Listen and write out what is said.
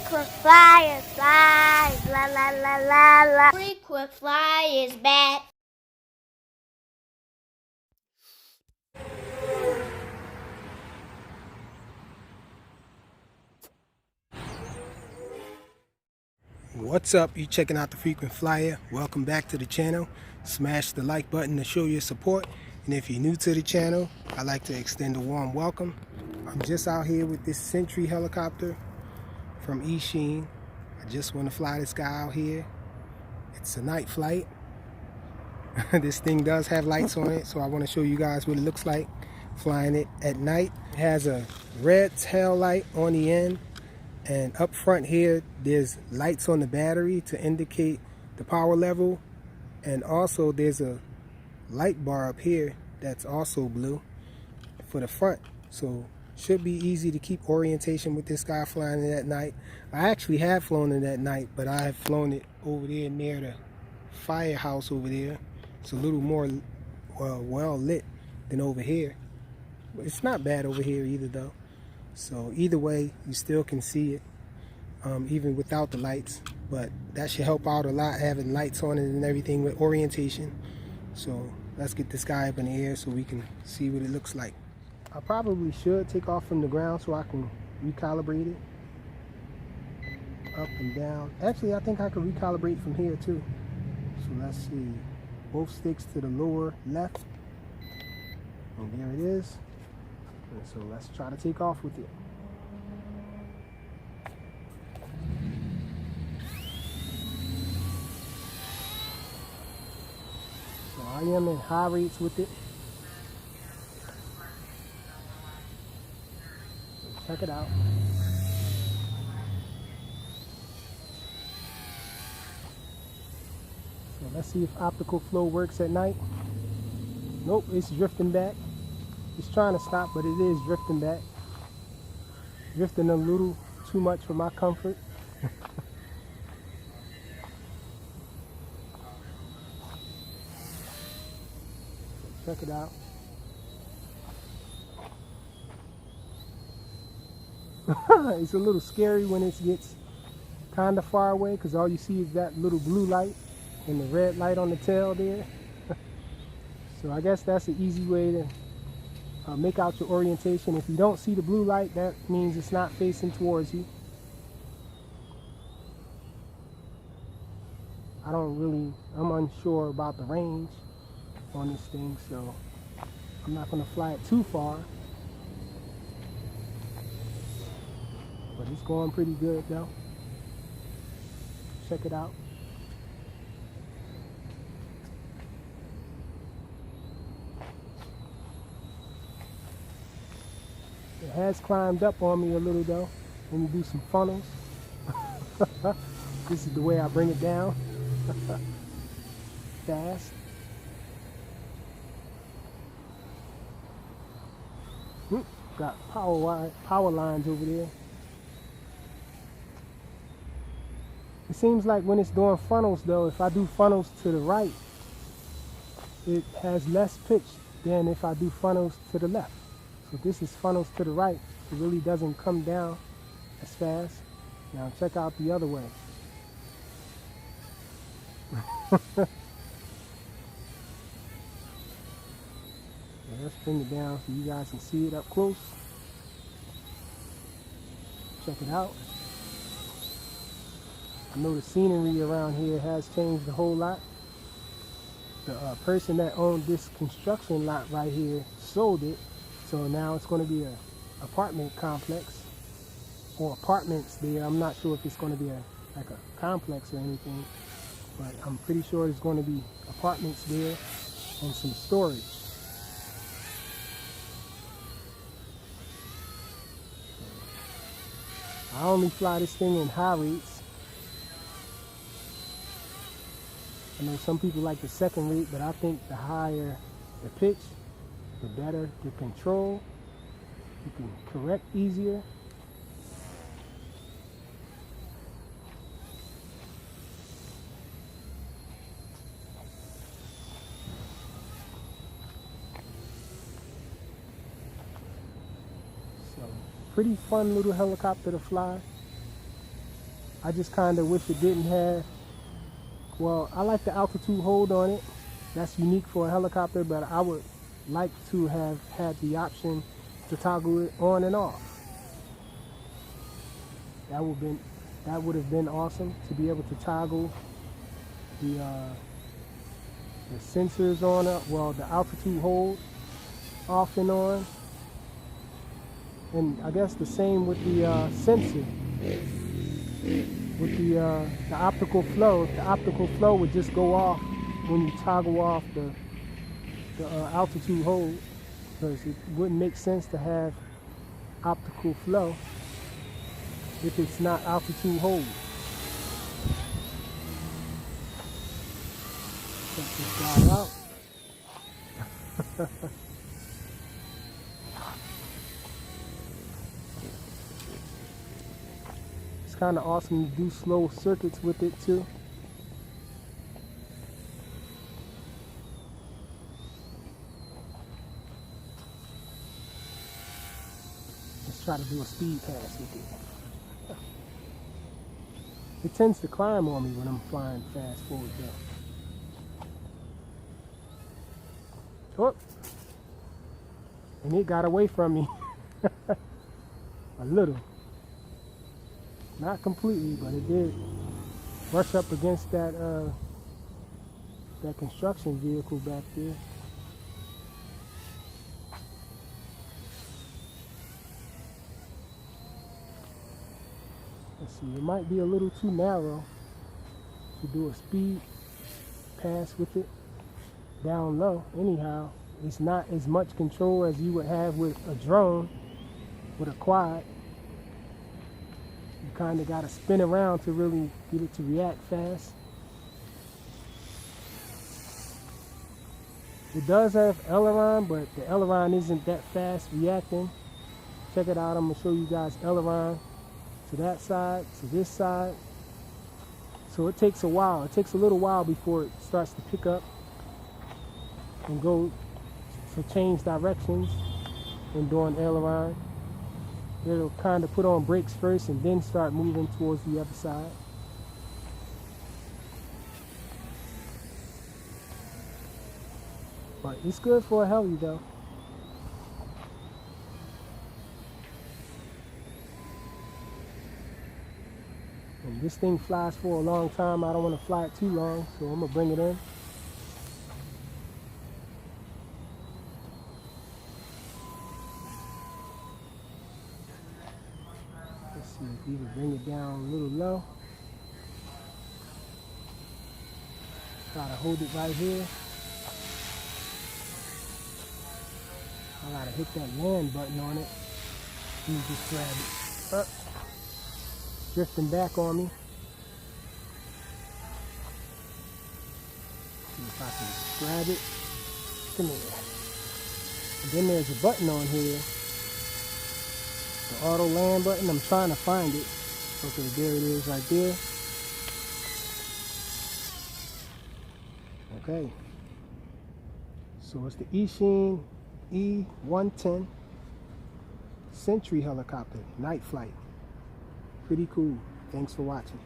Frequent flyer flies, la la la la la. Frequent flyer is back. What's up? You checking out the Frequent Flyer. Welcome back to the channel. Smash the like button to show your support. And if you're new to the channel, I'd like to extend a warm welcome. I'm just out here with this Sentry helicopter from E110. I just want to fly this guy out here. It's a night flight. This thing does have lights on it, so I want to show you guys what it looks like flying it at night. It has a red tail light on the end. And up front here, there's lights on the battery to indicate the power level. And also there's a light bar up here that's also blue for the front. So should be easy to keep orientation with this guy flying it at night. I actually have flown it at night, but I have flown it over there near the firehouse over there. It's a little more well lit than over here. It's not bad over here either though. So either way, you still can see it, even without the lights. But that should help out a lot, having lights on it and everything with orientation. So let's get this guy up in the air so we can see what it looks like. I probably should take off from the ground so I can recalibrate it. Up and down. Actually, I think I can recalibrate from here too. So let's see. Both sticks to the lower left. And there it is. And so let's try to take off with it. So I am in high rates with it. So check it out. So let's see if optical flow works at night. Nope, it's drifting back. It's trying to stop, but it is drifting back. Drifting a little too much for my comfort. Check it out. It's a little scary when it gets kind of far away because all you see is that little blue light and the red light on the tail there. So I guess that's an easy way to make out your orientation. If you don't see the blue light, that means it's not facing towards you. I'm unsure about the range on this thing, so I'm not going to fly it too far. But it's going pretty good though. Check it out. It has climbed up on me a little though. Let me do some funnels. This is the way I bring it down. Fast. Got power lines over there. It seems like when it's doing funnels though, if I do funnels to the right, it has less pitch than if I do funnels to the left. So this is funnels to the right. It really doesn't come down as fast. Now check out the other way. Let's bring it down so you guys can see it up close. Check it out. I know the scenery around here has changed a whole lot. The person that owned this construction lot right here sold it. So now it's going to be an apartment complex or apartments there. I'm not sure if it's going to be like a complex or anything, but I'm pretty sure it's going to be apartments there and some storage. I only fly this thing in high rates. I know some people like the second rate, but I think the higher the pitch, the better the control. You can correct easier. So, pretty fun little helicopter to fly. I just kind of wish it didn't have, well, I like the altitude hold on it. That's unique for a helicopter, but I would like to have had the option to toggle it on and off. That would have been awesome, to be able to toggle the sensors on it, well, the altitude hold off and on. And I guess the same with the sensor. With the optical flow, the optical flow would just go off when you toggle off the altitude hold, because it wouldn't make sense to have optical flow if it's not altitude hold. Check this guy out. It's kind of awesome to do slow circuits with it too. Let's try to do a speed pass with it. It tends to climb on me when I'm flying fast forward though. Oh. And it got away from me. A little. Not completely, but it did brush up against that that construction vehicle back there. Let's see, it might be a little too narrow to do a speed pass with it down low. Anyhow, it's not as much control as you would have with a drone, with a quad. You kind of got to spin around to really get it to react fast. It does have aileron, but the aileron isn't that fast reacting. Check it out. I'm going to show you guys aileron to that side, to this side. So it takes a while. It takes a little while before it starts to pick up and go to change directions when doing aileron. It'll kind of put on brakes first and then start moving towards the other side. But it's good for a heli though. And this thing flies for a long time. I don't want to fly it too long, so I'm going to bring it in. Let's see if we can bring it down a little low. Try to hold it right here. I gotta hit that land button on it. Let me just grab it. Up. Drifting back on me. See if I can grab it. Come here. And then there's a button on here. The auto land button. I'm trying to find it. Okay, there it is right there. Okay. So it's the E110 Sentry helicopter, night flight. Pretty cool. Thanks for watching.